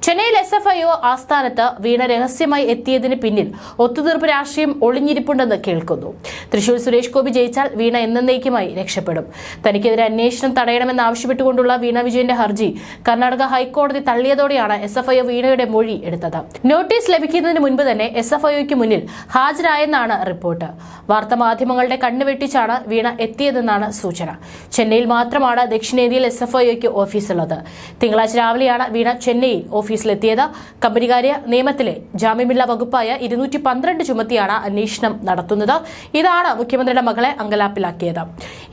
ചെന്നൈയിൽ SFIO ആസ്ഥാനത്ത് വീണ രഹസ്യമായി എത്തിയതിന് പിന്നിൽ ഒത്തുതീർപ്പ് രാഷ്ട്രീയം ഒളിഞ്ഞിരിപ്പുണ്ടെന്ന് കേൾക്കുന്നു. തൃശൂർ സുരേഷ് ഗോപി ജയിച്ചാൽ വീണ എന്നേക്കുമായി രക്ഷപ്പെടും. തനിക്കെതിരെ അന്വേഷണം തടയണമെന്നാവശ്യപ്പെട്ടുകൊണ്ടുള്ള വീണ വിജയന്റെ ഹർജി കർണാടക ഹൈക്കോടതി തള്ളിയതോടെയാണ് SFIO വീണയുടെ മൊഴി എടുത്തത്. നോട്ടീസ് ലഭിക്കുന്നതിന് മുൻപ് തന്നെ SFIOയ്ക്ക് മുന്നിൽ ഹാജരായെന്നാണ് റിപ്പോർട്ട്. വാർത്താമാധ്യമങ്ങളുടെ കണ്ണുവെട്ടിച്ചാണ് വീണ എത്തിയതെന്നാണ് സൂചന. ചെന്നൈയിൽ മാത്രമാണ് ദക്ഷിണേന്ത്യയിൽ SFIOയ്ക്ക് ഓഫീസുള്ളത്. തിങ്കളാഴ്ച രാവിലെയാണ് വീണ ചെന്നൈയിൽ ഓഫീസിലെത്തിയത്. കമ്പനികാര്യ നിയമത്തിലെ ജാമ്യമില്ലാ വകുപ്പായ 212 ചുമത്തിയാണ് അന്വേഷണം നടത്തുന്നത്. ഇതാണ് മുഖ്യമന്ത്രിയുടെ മകളെ അങ്കലാപ്പിലാക്കിയത്.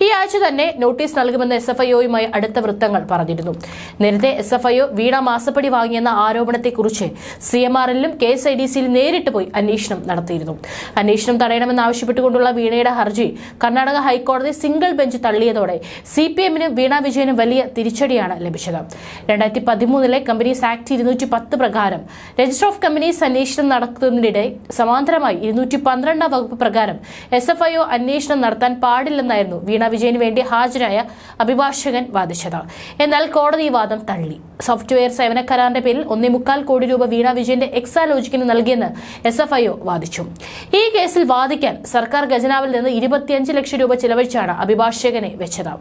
ഈ ആഴ്ച തന്നെ നോട്ടീസ് നൽകുമെന്ന് SFIOയുമായി അടുത്ത വൃത്തങ്ങൾ പറഞ്ഞിരുന്നു. നേരത്തെ SFIO വീണ മാസപ്പടി വാങ്ങിയെന്ന ആരോപണത്തെക്കുറിച്ച് CMRലും KSIDCയിലും നേരിട്ട് പോയി അന്വേഷണം നടത്തിയിരുന്നു. അന്വേഷണം തടയണമെന്നാവശ്യപ്പെട്ടുകൊണ്ടുള്ള വീണയുടെ ഹർജി കർണാടക ഹൈക്കോടതി സിംഗിൾ ബെഞ്ച് തള്ളിയതോടെ CPMനും വീണ വിജയനും വലിയ തിരിച്ചടിയാണ് ലഭിച്ചത്. 2013 കമ്പനീസ് ആക്ട് 210 പ്രകാരം രജിസ്റ്റർ ഓഫ് കമ്പനീസ് അന്വേഷണം നടത്തുന്നതിനിടെ സമാന്തരമായി 212 വകുപ്പ് പ്രകാരം SFIO അന്വേഷണം നടത്താൻ പാടില്ലെന്നായിരുന്നു വീണ വിജയന് വേണ്ടി ഹാജരായ അഭിഭാഷകൻ വാദിച്ചത്. എന്നാൽ കോടതി വാദം തള്ളി. സോഫ്റ്റ്വെയർ സേവന കരാറിന്റെ പേരിൽ 1.25 കോടി രൂപ വീണ വിജയന്റെ എക്സാലോജിക്കിന് നൽകിയെന്ന് SFIO വാദിച്ചു. ഈ കേസിൽ വാദിക്കാൻ സർക്കാർ ഖജനാവിൽ നിന്ന് 25 ലക്ഷം രൂപ ചിലവഴിച്ചാണ് അഭിഭാഷകനെ വെച്ചത്.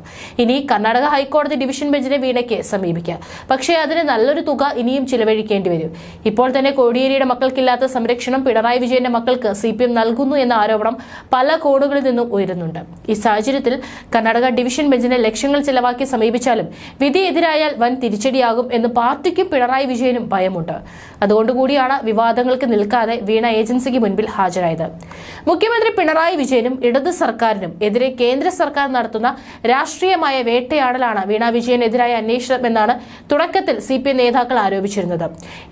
ഇനി കർണാടക ഹൈക്കോടതി ഡിവിഷൻ ബെഞ്ചിനെ വീണയ്ക്ക് സമീപിക്കാം. പക്ഷേ അതിന് നല്ലൊരു തുക ഇനിയും ചിലവഴിക്കേണ്ടി വരും. ഇപ്പോൾ തന്നെ കോടിയേരിയുടെ മക്കൾക്കില്ലാത്ത സംരക്ഷണം പിണറായി വിജയന്റെ മക്കൾക്ക് CPM നൽകുന്നു എന്ന ആരോപണം പല കോണുകളിൽ നിന്നും ഉയരുന്നുണ്ട്. ഈ സാഹചര്യത്തിൽ കർണാടക ഡിവിഷൻ ബെഞ്ചിനെ ലക്ഷങ്ങൾ ചിലവാക്കി സമീപിച്ചാലും വിധി എതിരായാൽ വൻ തിരിച്ചടിയാകും എന്ന് പാർട്ടിക്കും പിണറായി വിജയനും ഭയമുണ്ട്. അതുകൊണ്ടുകൂടിയാണ് വിവാദങ്ങൾക്ക് നിൽക്കാതെ വീണ ഏജൻസിക്ക് മുൻപിൽ ഹാജരായത്. മുഖ്യമന്ത്രി പിണറായി വിജയനും ഇടത് സർക്കാരിനും എതിരെ കേന്ദ്ര സർക്കാർ നടത്തുന്ന രാഷ്ട്രീയമായ വേട്ടയാടലാണ് വീണ വിജയനെതിരായ അന്വേഷണം എന്നാണ് തുടക്കത്തിൽ CPM നേതാക്കൾ ആരോപിച്ചിരുന്നത്.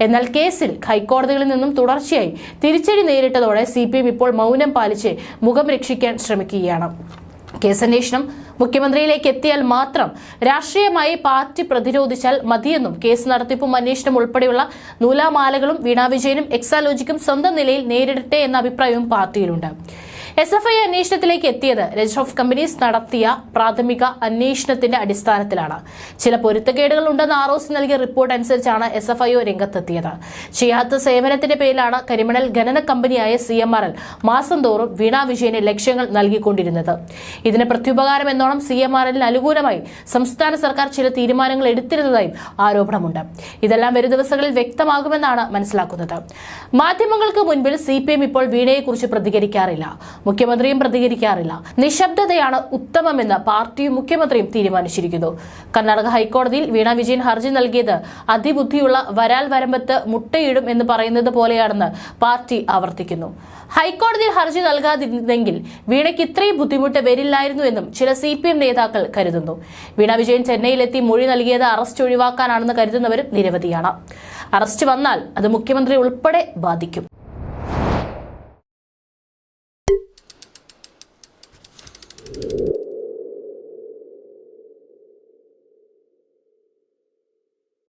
എന്നാൽ കേസിൽ ഹൈക്കോടതികളിൽ നിന്നും തുടർച്ചയായി തിരിച്ചടി നേരിട്ടതോടെ CPM ഇപ്പോൾ മൗനം പാലിച്ച് മുഖം രക്ഷിക്കാൻ ശ്രമിക്കുകയാണ്. കേസന്വേഷണം മുഖ്യമന്ത്രിയിലേക്ക് എത്തിയാൽ മാത്രം രാഷ്ട്രീയമായി പാർട്ടി പ്രതിരോധിച്ചാൽ മതിയെന്നും കേസ് നടത്തിപ്പും അന്വേഷണം ഉൾപ്പെടെയുള്ള നൂലാമാലകളും വീണ വിജയനും എക്സാലോജിക്കും സ്വന്തം നിലയിൽ നേരിടട്ടെ എന്ന അഭിപ്രായവും പാർട്ടിയിലുണ്ട്. SFIO അന്വേഷണത്തിലേക്ക് എത്തിയത് രജിസ്റ്റർ ഓഫ് കമ്പനീസ് നടത്തിയ പ്രാഥമിക അന്വേഷണത്തിന്റെ അടിസ്ഥാനത്തിലാണ്. ചില പൊരുത്തക്കേടുകൾ ഉണ്ടെന്ന് ROC നൽകിയ റിപ്പോർട്ട് അനുസരിച്ചാണ് SFIO രംഗത്തെത്തിയത്. ചെയ്യാത്ത സേവനത്തിന്റെ പേരിലാണ് കരിമണൽ ഖനന കമ്പനിയായ CMRL മാസം തോറും വീണ വിജയന് ലക്ഷ്യങ്ങൾ നൽകിക്കൊണ്ടിരുന്നത്. ഇതിന് പ്രത്യുപകാരം എന്നോണം CMRLന് അനുകൂലമായി സംസ്ഥാന സർക്കാർ ചില തീരുമാനങ്ങൾ എടുത്തിരുന്നതായും ആരോപണമുണ്ട്. ഇതെല്ലാം വരും ദിവസങ്ങളിൽ വ്യക്തമാകുമെന്നാണ് മനസ്സിലാക്കുന്നത്. മാധ്യമങ്ങൾക്ക് മുൻപിൽ CPM ഇപ്പോൾ വീണയെക്കുറിച്ച് പ്രതികരിക്കാറില്ല. മുഖ്യമന്ത്രിയും പ്രതികരിക്കാറില്ല. നിശബ്ദതയാണ് ഉത്തമമെന്ന് പാർട്ടിയും മുഖ്യമന്ത്രിയും തീരുമാനിച്ചിരിക്കുന്നു. കർണാടക ഹൈക്കോടതിയിൽ വീണ വിജയൻ ഹർജി നൽകിയത് അതിബുദ്ധിയുള്ള വരാൽ വരമ്പത്ത് മുട്ടയിടും എന്ന് പറയുന്നത് പോലെയാണെന്ന് പാർട്ടി ആവർത്തിക്കുന്നു. ഹൈക്കോടതിയിൽ ഹർജി നൽകാതിരുന്നെങ്കിൽ വീണയ്ക്ക് ഇത്രയും ബുദ്ധിമുട്ട് വരില്ലായിരുന്നു എന്നും ചില CPM നേതാക്കൾ കരുതുന്നു. വീണ വിജയൻ ചെന്നൈയിലെത്തി മൊഴി നൽകിയത് അറസ്റ്റ് ഒഴിവാക്കാനാണെന്ന് കരുതുന്നവരും നിരവധിയാണ്. അറസ്റ്റ് വന്നാൽ അത് മുഖ്യമന്ത്രി ഉൾപ്പെടെ ബാധിക്കും.